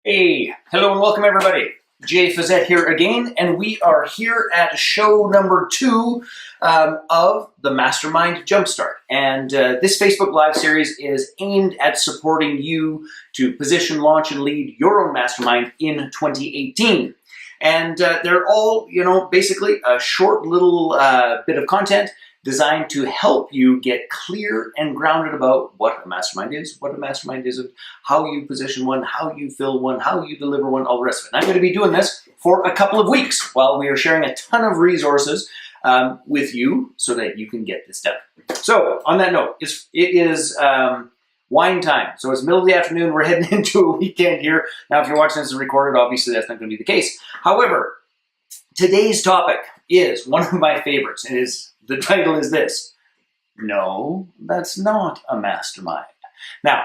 Hey, hello and welcome everybody. Jay Fazette here again, and we are here at show number 2 of the Mastermind Jumpstart. And this Facebook Live series is aimed at supporting you to position, launch, and lead your own mastermind in 2018. And they're all, basically a short little bit of content designed to help you get clear and grounded about what a mastermind is, what a mastermind isn't, how you position one, how you fill one, how you deliver one, all the rest of it. And I'm going to be doing this for a couple of weeks while we are sharing a ton of resources with you so that you can get this done. So on that note, it is wine time. So it's middle of the afternoon. We're heading into a weekend here. Now, if you're watching this recorded, obviously that's not going to be the case. However, today's topic is one of my favorites. The title is this: No, that's not a mastermind. Now,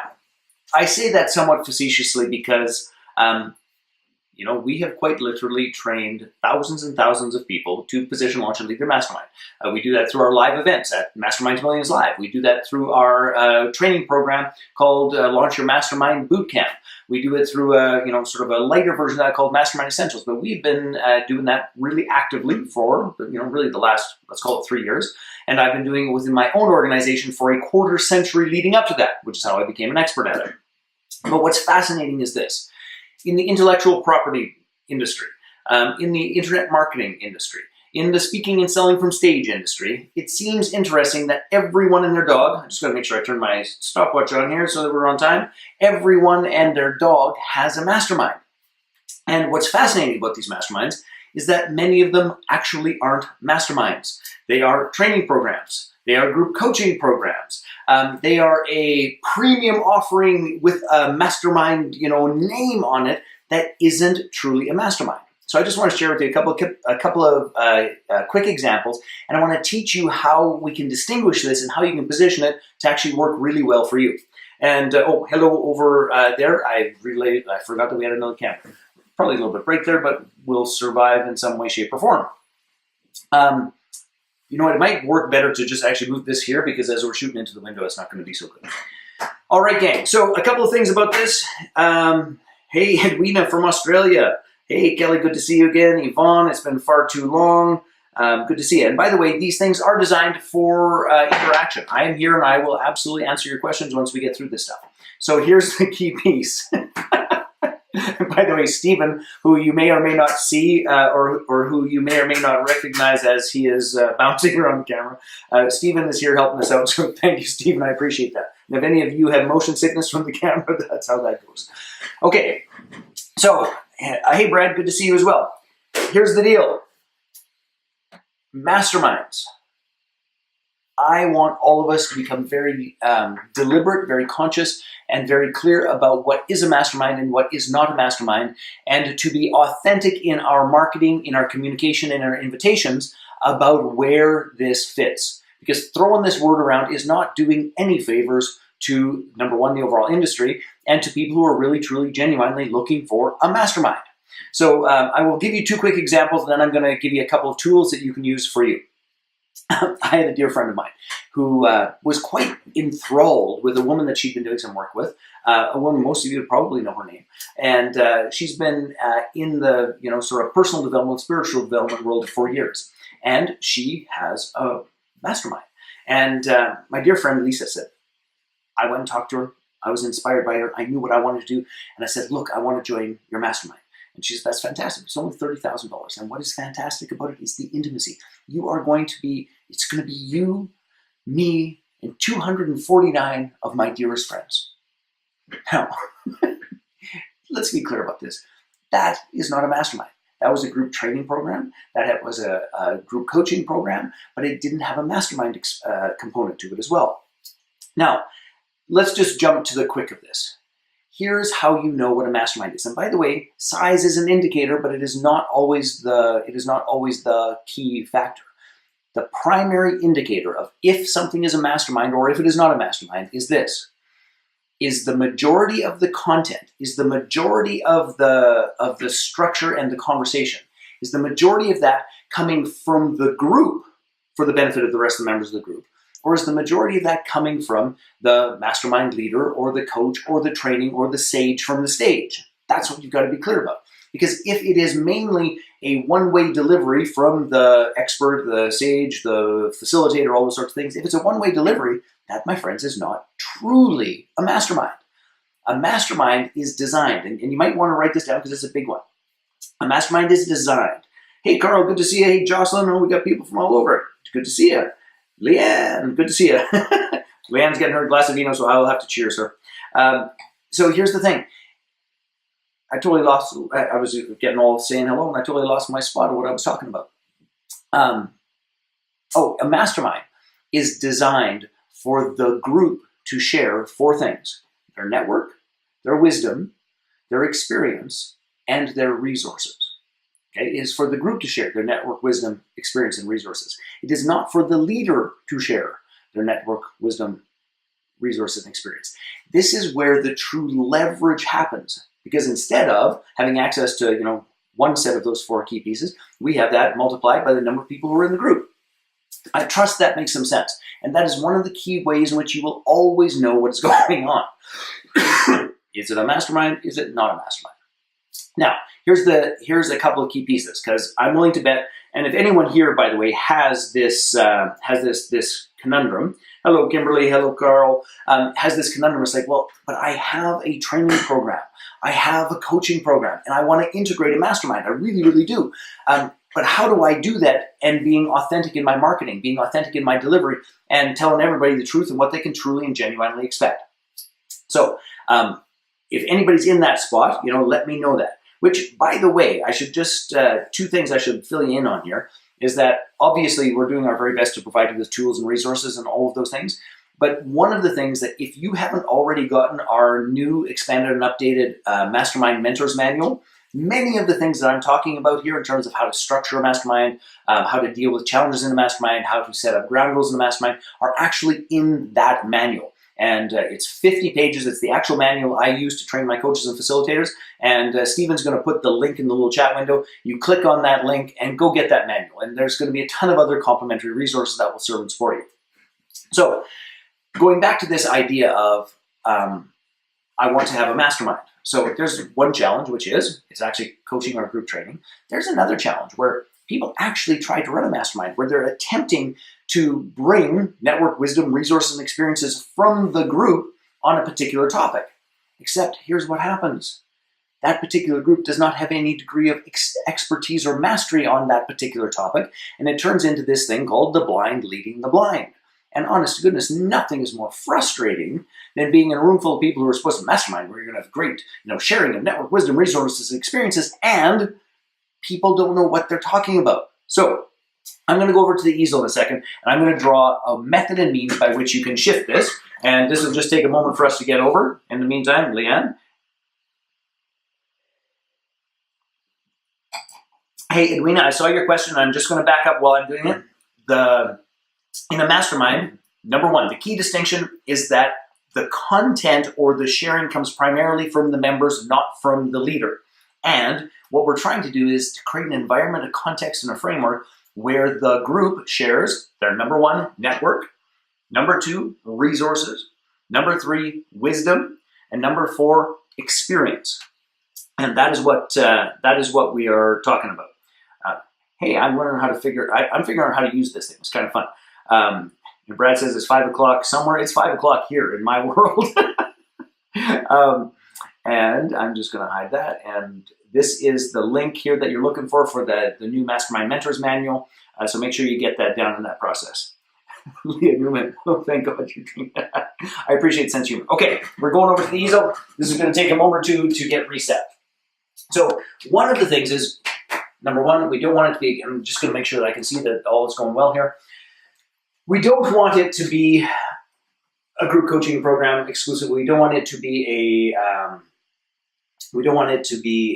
I say that somewhat facetiously because, we have quite literally trained thousands and thousands of people to position, launch, and lead their mastermind. We do that through our live events at Masterminds Millions Live. We do that through our training program called Launch Your Mastermind Bootcamp. We do it through sort of a lighter version of that called Mastermind Essentials. But we've been doing that really actively for, really the last, let's call it 3 years. And I've been doing it within my own organization for a quarter century leading up to that, which is how I became an expert at it. But what's fascinating is this. In the intellectual property industry, in the internet marketing industry, in the speaking and selling from stage industry, it seems interesting that everyone and their dog, I just got to make sure I turn my stopwatch on here so that we're on time, everyone and their dog has a mastermind. And what's fascinating about these masterminds is that many of them actually aren't masterminds. They are training programs. They are group coaching programs. They are a premium offering with a mastermind, name on it that isn't truly a mastermind. So I just want to share with you a couple of quick examples, and I want to teach you how we can distinguish this and how you can position it to actually work really well for you. And hello over there. I forgot that we had another camera. Probably a little bit break there, but we'll survive in some way, shape, or form. It might work better to just actually move this here because as we're shooting into the window, it's not going to be so good. All right, gang. So a couple of things about this. Hey, Edwina from Australia. Hey, Kelly, good to see you again. Yvonne, it's been far too long. Good to see you. And by the way, these things are designed for interaction. I am here and I will absolutely answer your questions once we get through this stuff. So here's the key piece. By the way, Stephen, who you may or may not see or who you may or may not recognize as he is bouncing around the camera, Stephen is here helping us out. So thank you, Stephen. I appreciate that. And if any of you have motion sickness from the camera, that's how that goes. Okay, so hey, Brad, good to see you as well. Here's the deal. Masterminds. I want all of us to become very deliberate, very conscious, and very clear about what is a mastermind and what is not a mastermind, and to be authentic in our marketing, in our communication, in our invitations about where this fits. Because throwing this word around is not doing any favors to, number one, the overall industry, and to people who are really, truly, genuinely looking for a mastermind. So I will give you 2 quick examples, and then I'm going to give you a couple of tools that you can use for you. I had a dear friend of mine who was quite enthralled with a woman that she'd been doing some work with, a woman most of you probably know her name, and she's been in the sort of personal development, spiritual development world for years, and she has a mastermind. And my dear friend Lisa said, I went and talked to her. I was inspired by her. I knew what I wanted to do, and I said, look, I want to join your mastermind. And she said, that's fantastic. It's only $30,000. And what is fantastic about it is the intimacy. It's going to be you, me, and 249 of my dearest friends. Now, let's be clear about this. That is not a mastermind. That was a group training program. That was a group coaching program, but it didn't have a mastermind component to it as well. Now, let's just jump to the quick of this. Here's how you know what a mastermind is. And by the way, size is an indicator, but it is not always the key factor. The primary indicator of if something is a mastermind or if it is not a mastermind is this: is the majority of the content, is the majority of the structure and the conversation, is the majority of that coming from the group for the benefit of the rest of the members of the group? Or is the majority of that coming from the mastermind leader or the coach or the training or the sage from the stage? That's what you've got to be clear about. Because if it is mainly a one-way delivery from the expert, the sage, the facilitator, all those sorts of things, if it's a one-way delivery, that, my friends, is not truly a mastermind. A mastermind is designed, and you might want to write this down because it's a big one. A mastermind is designed. Hey, Carl, good to see you. Hey, Jocelyn, oh, we got people from all over. Good to see you. Leanne, good to see you. Leanne's getting her glass of vino, so I will have to cheers her. So here's the thing. I was getting all saying hello, and I totally lost my spot of what I was talking about. A mastermind is designed for the group to share 4 things: their network, their wisdom, their experience, and their resources. Okay? It is for the group to share their network, wisdom, experience, and resources. It is not for the leader to share their network, wisdom, resources, and experience. This is where the true leverage happens, because instead of having access to one set of those 4 key pieces, we have that multiplied by the number of people who are in the group. I trust that makes some sense, and that is one of the key ways in which you will always know what is going on. Is it a mastermind? Is it not a mastermind? Now, here's a couple of key pieces, because I'm willing to bet, and if anyone here, by the way, has this conundrum, hello Kimberly, hello Carl, has this conundrum, it's like, well, but I have a training program, I have a coaching program, and I want to integrate a mastermind. I really, really do. But how do I do that and being authentic in my marketing, being authentic in my delivery, and telling everybody the truth and what they can truly and genuinely expect? So if anybody's in that spot, let me know that. Which, by the way, I should just, 2 things I should fill you in on here is that obviously we're doing our very best to provide you with tools and resources and all of those things. But one of the things that if you haven't already gotten our new expanded and updated Mastermind Mentors Manual, many of the things that I'm talking about here in terms of how to structure a mastermind, how to deal with challenges in a mastermind, how to set up ground rules in a mastermind are actually in that manual. And it's 50 pages. It's the actual manual I use to train my coaches and facilitators. And Stephen's going to put the link in the little chat window. You click on that link and go get that manual. And there's going to be a ton of other complementary resources that will serve and support you. So going back to this idea of I want to have a mastermind. So there's one challenge, which is it's actually coaching or group training. There's another challenge where people actually try to run a mastermind, where they're attempting to bring network wisdom, resources, and experiences from the group on a particular topic. Except here's what happens. That particular group does not have any degree of expertise or mastery on that particular topic, and it turns into this thing called the blind leading the blind. And honest to goodness, nothing is more frustrating than being in a room full of people who are supposed to mastermind, where you're going to have great, sharing of network wisdom, resources, and experiences, and people don't know what they're talking about. So I'm going to go over to the easel in a second, and I'm going to draw a method and means by which you can shift this. And this will just take a moment for us to get over. In the meantime, Leanne. Hey, Edwina, I saw your question. I'm just going to back up while I'm doing it. In a mastermind, number 1, the key distinction is that the content or the sharing comes primarily from the members, not from the leader. And what we're trying to do is to create an environment, a context, and a framework where the group shares their number 1, network, number 2, resources, number 3, wisdom, and number 4, experience. And that is what we are talking about. Hey, I'm learning how to I'm figuring out how to use this thing. It's kind of fun. And Brad says it's 5 o'clock somewhere. It's 5 o'clock here in my world. And I'm just going to hide that. And this is the link here that you're looking for the new Mastermind Mentors Manual. So make sure you get that down in that process. Leah Newman, oh, thank God you're doing that. I appreciate sense of humor. Okay, we're going over to the easel. This is going to take a moment or two to get reset. So one of the things is, number 1, we don't want it to be, I'm just going to make sure that I can see that all is going well here. We don't want it to be a group coaching program exclusively. We don't want it to be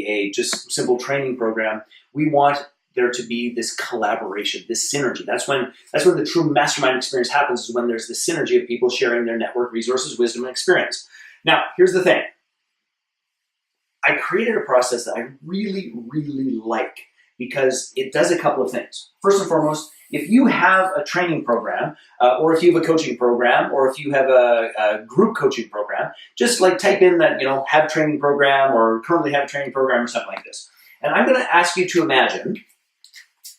a just simple training program. We want there to be this collaboration, this synergy. That's when the true mastermind experience happens, is when there's this synergy of people sharing their network, resources, wisdom, and experience. Now, here's the thing. I created a process that I really, really like. because it does a couple of things. First and foremost, if you have a training program, or if you have a coaching program, or if you have a group coaching program, just like type in that, have training program or currently have a training program or something like this. And I'm going to ask you to imagine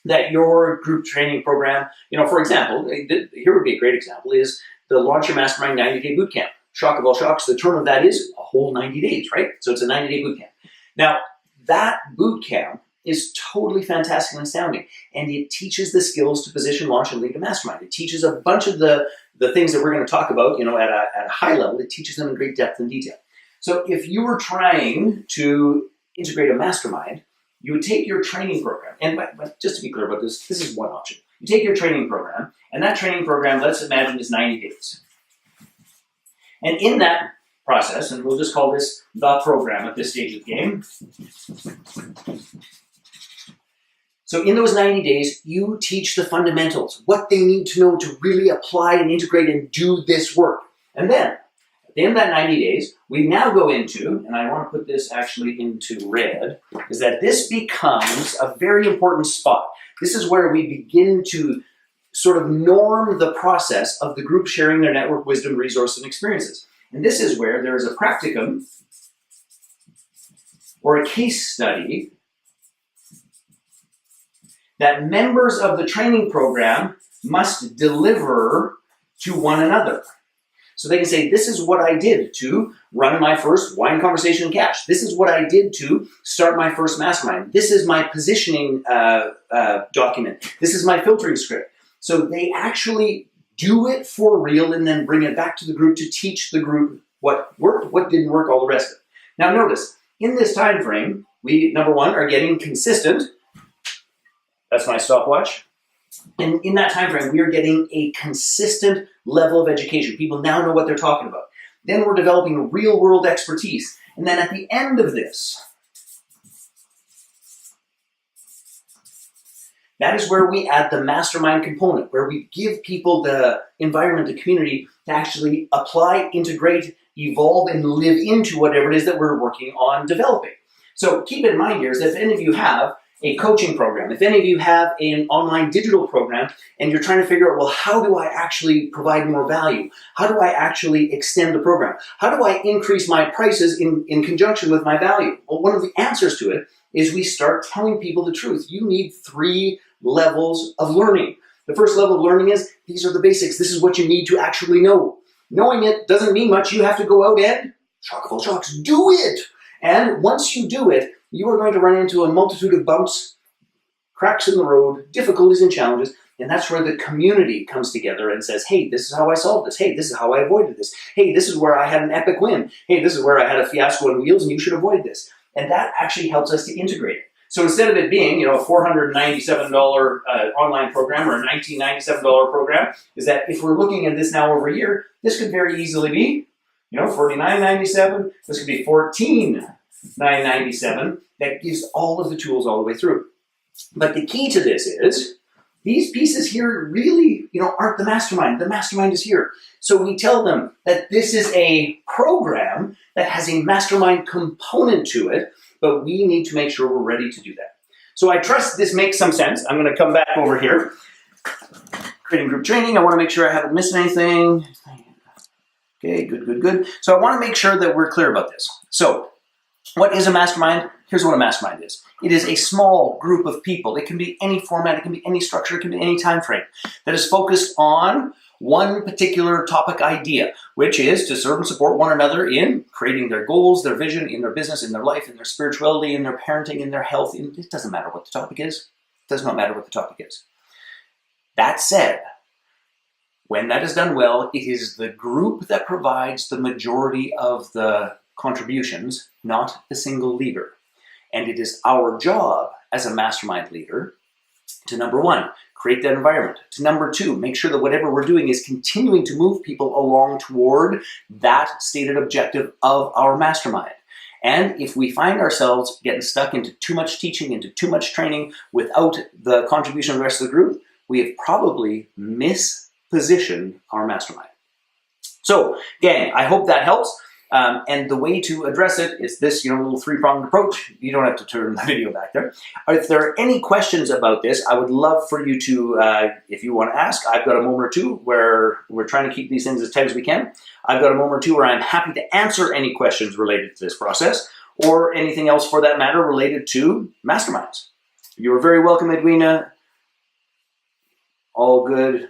that your group training program, for example, here would be a great example, is the Launch Your Mastermind 90-Day Bootcamp. Shock of all shocks, the term of that is a whole 90 days, right? So it's a 90-day bootcamp. Now, that bootcamp is totally fantastic and astounding, and it teaches the skills to position, launch, and lead a mastermind. It teaches a bunch of the things that we're going to talk about, at a high level. It teaches them in great depth and detail. So if you were trying to integrate a mastermind, you would take your training program, and just to be clear about this, this is one option. You take your training program, and that training program, let's imagine, is 90 days. And in that process, and we'll just call this the program at this stage of the game. So in those 90 days, you teach the fundamentals, what they need to know to really apply and integrate and do this work. And then, at the end of that 90 days, we now go into, and I want to put this actually into red, is that this becomes a very important spot. This is where we begin to sort of norm the process of the group sharing their network, wisdom, resources, and experiences. And this is where there is a practicum or a case study that members of the training program must deliver to one another. So they can say, this is what I did to run my first wine conversation in cash. This is what I did to start my first mastermind. This is my positioning document. This is my filtering script. So they actually do it for real and then bring it back to the group to teach the group what worked, what didn't work, all the rest of it. Now notice, in this time frame, we, number one, are getting consistent. That's my stopwatch. And in that time frame, we are getting a consistent level of education. People now know what they're talking about. Then we're developing real-world expertise. And then at the end of this, that is where we add the mastermind component, where we give people the environment, the community, to actually apply, integrate, evolve, and live into whatever it is that we're working on developing. So keep in mind here is that if any of you have a coaching program, if any of you have an online digital program, and you're trying to figure out, well, how do I actually provide more value? How do I actually extend the program? How do I increase my prices in conjunction with my value? Well, one of the answers to it is we start telling people the truth. You need 3 levels of learning. The first level of learning is, these are the basics. This is what you need to actually know. Knowing it doesn't mean much. You have to go out and, shock of all shocks, do it. And once you do it, you are going to run into a multitude of bumps, cracks in the road, difficulties and challenges, and that's where the community comes together and says, hey, this is how I solved this. Hey, this is how I avoided this. Hey, this is where I had an epic win. Hey, this is where I had a fiasco on wheels and you should avoid this. And that actually helps us to integrate it. So instead of it being, a $497 online program or a $1997 program, is that if we're looking at this now over a year, this could very easily be, $49.97. This could be $14.997. That gives all of the tools all the way through. But the key to this is, these pieces here really, aren't the mastermind. The mastermind is here. So we tell them that this is a program that has a mastermind component to it, but we need to make sure we're ready to do that. So I trust this makes some sense. I'm going to come back over here. Creating group training. I want to make sure I haven't missed anything. Okay, good. So I want to make sure that we're clear about this. So what is a mastermind? Here's what a mastermind is. It is a small group of people. It can be any format, it can be any structure, it can be any time frame that is focused on one particular topic idea, which is to serve and support one another in creating their goals, their vision, in their business, in their life, in their spirituality, in their parenting, in their health. It doesn't matter what the topic is. It does not matter what the topic is. That said, when that is done well, it is the group that provides the majority of the contributions, not the single leader. And it is our job as a mastermind leader to, number one, create that environment. To number two, make sure that whatever we're doing is continuing to move people along toward that stated objective of our mastermind. And if we find ourselves getting stuck into too much teaching, into too much training without the contribution of the rest of the group, we have probably mispositioned our mastermind. So, gang, I hope that helps. And the way to address it is this, little three-pronged approach. You don't have to turn the video back there. If there are any questions about this, I would love for you to, if you want to ask, I've got a moment or two where we're trying to keep these things as tight as we can. I've got a moment or two where I'm happy to answer any questions related to this process or anything else for that matter related to masterminds. You're very welcome, Edwina. All good.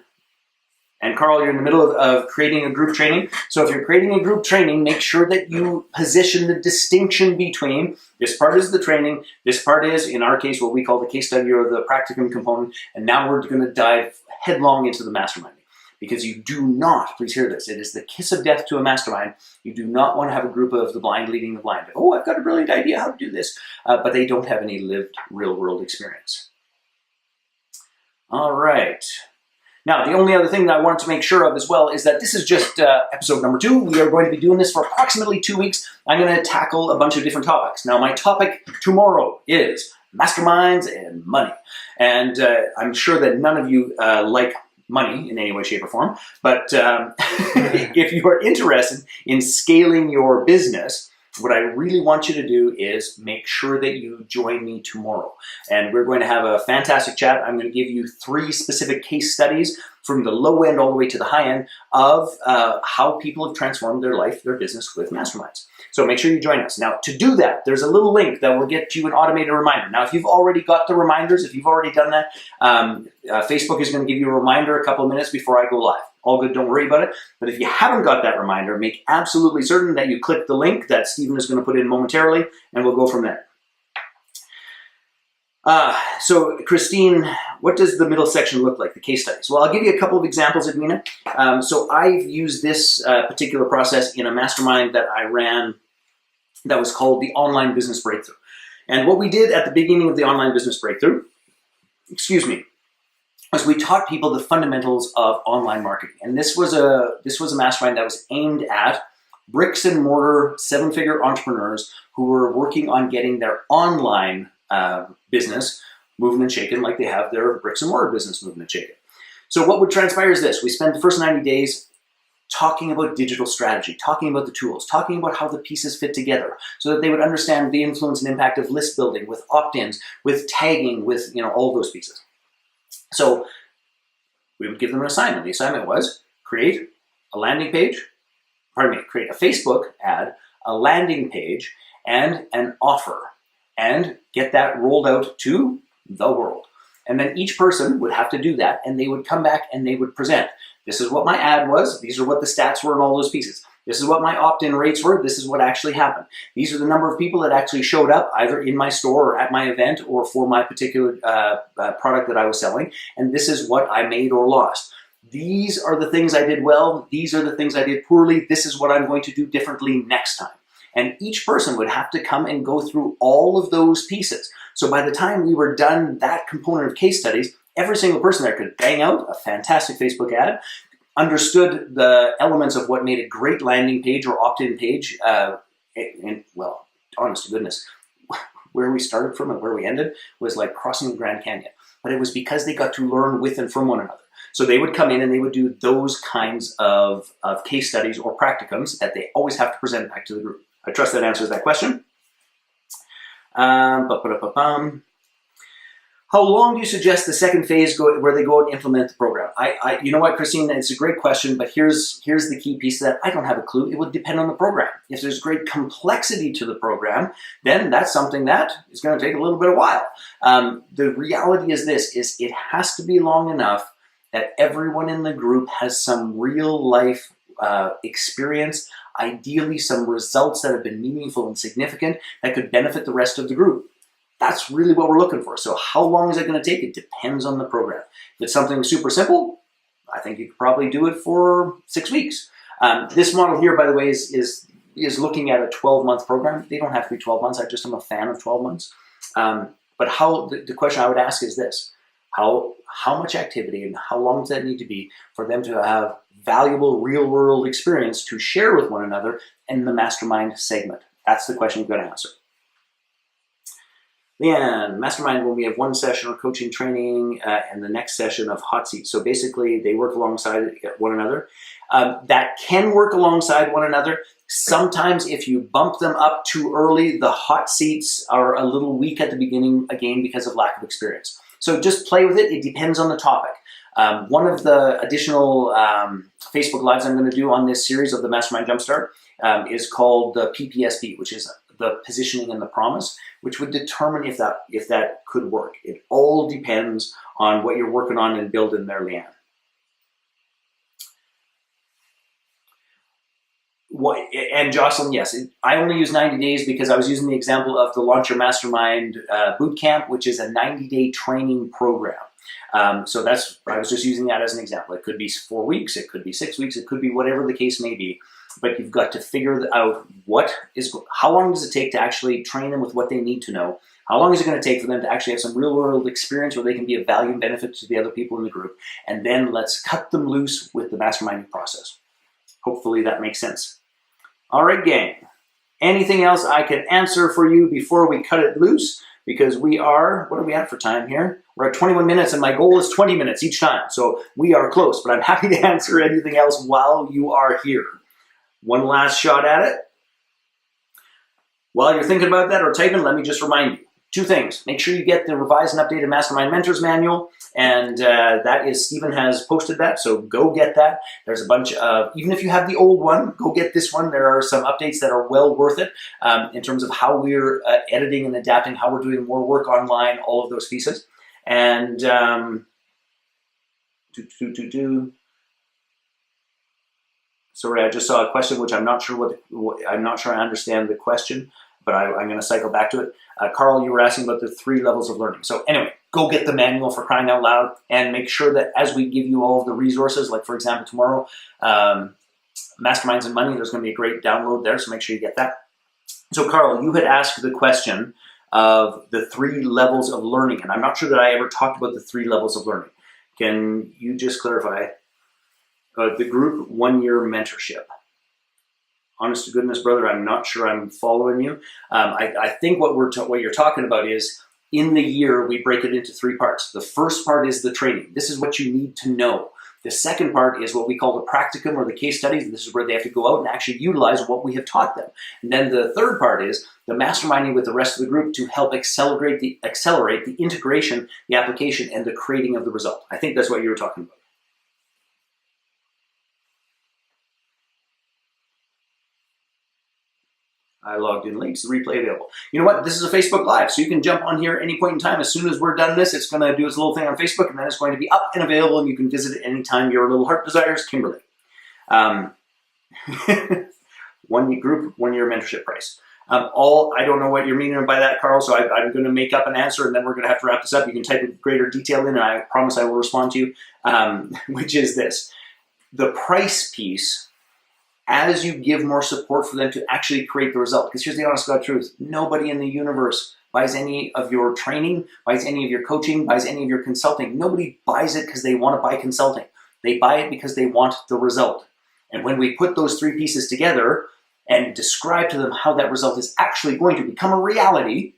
And Carl, you're in the middle of creating a group training. So if you're creating a group training, make sure that you position the distinction between this part is the training, this part is, in our case, what we call the case study or the practicum component, and now we're going to dive headlong into the mastermind. Because you do not, please hear this, it is the kiss of death to a mastermind. You do not want to have a group of the blind leading the blind. Oh, I've got a brilliant idea how to do this, but they don't have any lived real-world experience. All right. Now, the only other thing that I wanted to make sure of as well is that this is just episode number 2. We are going to be doing this for approximately 2 weeks. I'm going to tackle a bunch of different topics. Now, my topic tomorrow is masterminds and money. And I'm sure that none of you like money in any way, shape, or form. But if you are interested in scaling your business, what I really want you to do is make sure that you join me tomorrow. And we're going to have a fantastic chat. I'm going to give you 3 specific case studies from the low end all the way to the high end of how people have transformed their life, their business with masterminds. So make sure you join us. Now, to do that, there's a little link that will get you an automated reminder. Now, if you've already got the reminders, if you've already done that, Facebook is going to give you a reminder a couple of minutes before I go live. All good, don't worry about it. But if you haven't got that reminder, make absolutely certain that you click the link that Stephen is going to put in momentarily, and we'll go from there. So, Christine, what does the middle section look like, the case studies? Well, I'll give you a couple of examples, Edwina. So I've used this particular process in a mastermind that I ran that was called the Online Business Breakthrough. And what we did at the beginning of the Online Business Breakthrough, was we taught people the fundamentals of online marketing. And this was a mastermind that was aimed at bricks and mortar 7-figure entrepreneurs who were working on getting their online business moving and shaken like they have their bricks and mortar business moving and shaken. So what would transpire is this. We spent the first 90 days talking about digital strategy, talking about the tools, talking about how the pieces fit together so that they would understand the influence and impact of list building, with opt-ins, with tagging, with all those pieces. So we would give them an assignment. The assignment was create a landing page, create a Facebook ad, a landing page, and an offer, and get that rolled out to the world. And then each person would have to do that, and they would come back and they would present. This is what my ad was. These are what the stats were and all those pieces. This is what my opt-in rates were. This is what actually happened. These are the number of people that actually showed up either in my store or at my event or for my particular product that I was selling. And this is what I made or lost. These are the things I did well. These are the things I did poorly. This is what I'm going to do differently next time. And each person would have to come and go through all of those pieces. So by the time we were done that component of case studies, every single person there could bang out a fantastic Facebook ad, understood the elements of what made a great landing page or opt-in page, and well, honest to goodness, where we started from and where we ended was like crossing the Grand Canyon. But it was because they got to learn with and from one another. So they would come in and they would do those kinds of case studies or practicums that they always have to present back to the group. I trust that answers that question. How long do you suggest the second phase where they go and implement the program? You know what, Christine, it's a great question, but here's the key piece that I don't have a clue. It would depend on the program. If there's great complexity to the program, then that's something that is going to take a little bit of while. The reality is this, is it has to be long enough that everyone in the group has some real life experience, ideally some results that have been meaningful and significant that could benefit the rest of the group. That's really what we're looking for. So how long is it going to take? It depends on the program. If it's something super simple, I think you could probably do it for 6 weeks. This model here, by the way, is looking at a 12-month program. They don't have to be 12 months. I just am a fan of 12 months. But the question I would ask is this. How much activity and how long does that need to be for them to have valuable real-world experience to share with one another in the mastermind segment? That's the question you've got to answer. Leanne, Mastermind, when we have one session of coaching training and the next session of hot seats. So basically they work alongside one another. That can work alongside one another. Sometimes if you bump them up too early, the hot seats are a little weak at the beginning, again, because of lack of experience. So just play with it. It depends on the topic. One of the additional Facebook Lives I'm going to do on this series of the Mastermind Jumpstart is called the PPSP, which is the positioning and the promise, which would determine if that could work. It all depends on what you're working on and building there, Leanne. And Jocelyn, yes, I only use 90 days because I was using the example of the Launch Your Mastermind Bootcamp, which is a 90-day training program. So I was just using that as an example. It could be 4 weeks, it could be 6 weeks, it could be whatever the case may be. But you've got to figure out how long does it take to actually train them with what they need to know? How long is it going to take for them to actually have some real world experience where they can be of value and benefit to the other people in the group? And then let's cut them loose with the masterminding process. Hopefully that makes sense. All right, gang. Anything else I can answer for you before we cut it loose? Because what are we at for time here? We're at 21 minutes and my goal is 20 minutes each time. So we are close, but I'm happy to answer anything else while you are here. One last shot at it. While you're thinking about that or typing, let me just remind you. 2 things. Make sure you get the revised and updated Mastermind Mentors Manual, and that is, Stephen has posted that, so go get that. There's a bunch of, even if you have the old one, go get this one. There are some updates that are well worth it in terms of how we're editing and adapting, how we're doing more work online, all of those pieces. And sorry, I just saw a question which I'm not sure I'm not sure I understand the question, but I'm going to cycle back to it. Carl, you were asking about the 3 levels of learning. So anyway, go get the manual for crying out loud and make sure that as we give you all of the resources, like for example, tomorrow, Masterminds and Money, there's going to be a great download there. So make sure you get that. So Carl, you had asked the question of the 3 levels of learning. And I'm not sure that I ever talked about the 3 levels of learning. Can you just clarify? The group 1-year mentorship. Honest to goodness, brother, I'm not sure I'm following you. I think what you're talking about is in the year, we break it into 3 parts. The first part is the training. This is what you need to know. The second part is what we call the practicum or the case studies. This is where they have to go out and actually utilize what we have taught them. And then the third part is the masterminding with the rest of the group to help accelerate the integration, the application, and the creating of the result. I think that's what you were talking about. I logged in late, so the replay available. You know what? This is a Facebook Live, so you can jump on here at any point in time. As soon as we're done this, it's going to do its little thing on Facebook, and then it's going to be up and available, and you can visit it anytime your little heart desires. Kimberly. 1 group, 1-year mentorship price. I don't know what you're meaning by that, Carl, so I'm going to make up an answer, and then we're going to have to wrap this up. You can type in greater detail in, and I promise I will respond to you, which is this. The price piece, as you give more support for them to actually create the result. Because here's the honest God truth. Nobody in the universe buys any of your training, buys any of your coaching, buys any of your consulting. Nobody buys it because they want to buy consulting. They buy it because they want the result. And when we put those 3 pieces together and describe to them how that result is actually going to become a reality,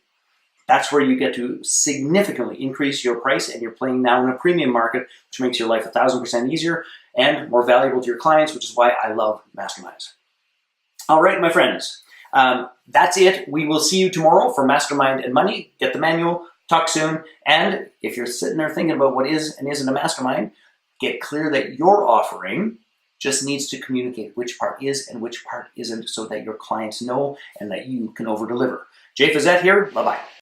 that's where you get to significantly increase your price, and you're playing now in a premium market, which makes your life 1,000% easier and more valuable to your clients, which is why I love Masterminds. All right, my friends, that's it. We will see you tomorrow for Mastermind and Money. Get the manual, talk soon, and if you're sitting there thinking about what is and isn't a mastermind, get clear that your offering just needs to communicate which part is and which part isn't so that your clients know and that you can over-deliver. Jay Fazette here. Bye-bye.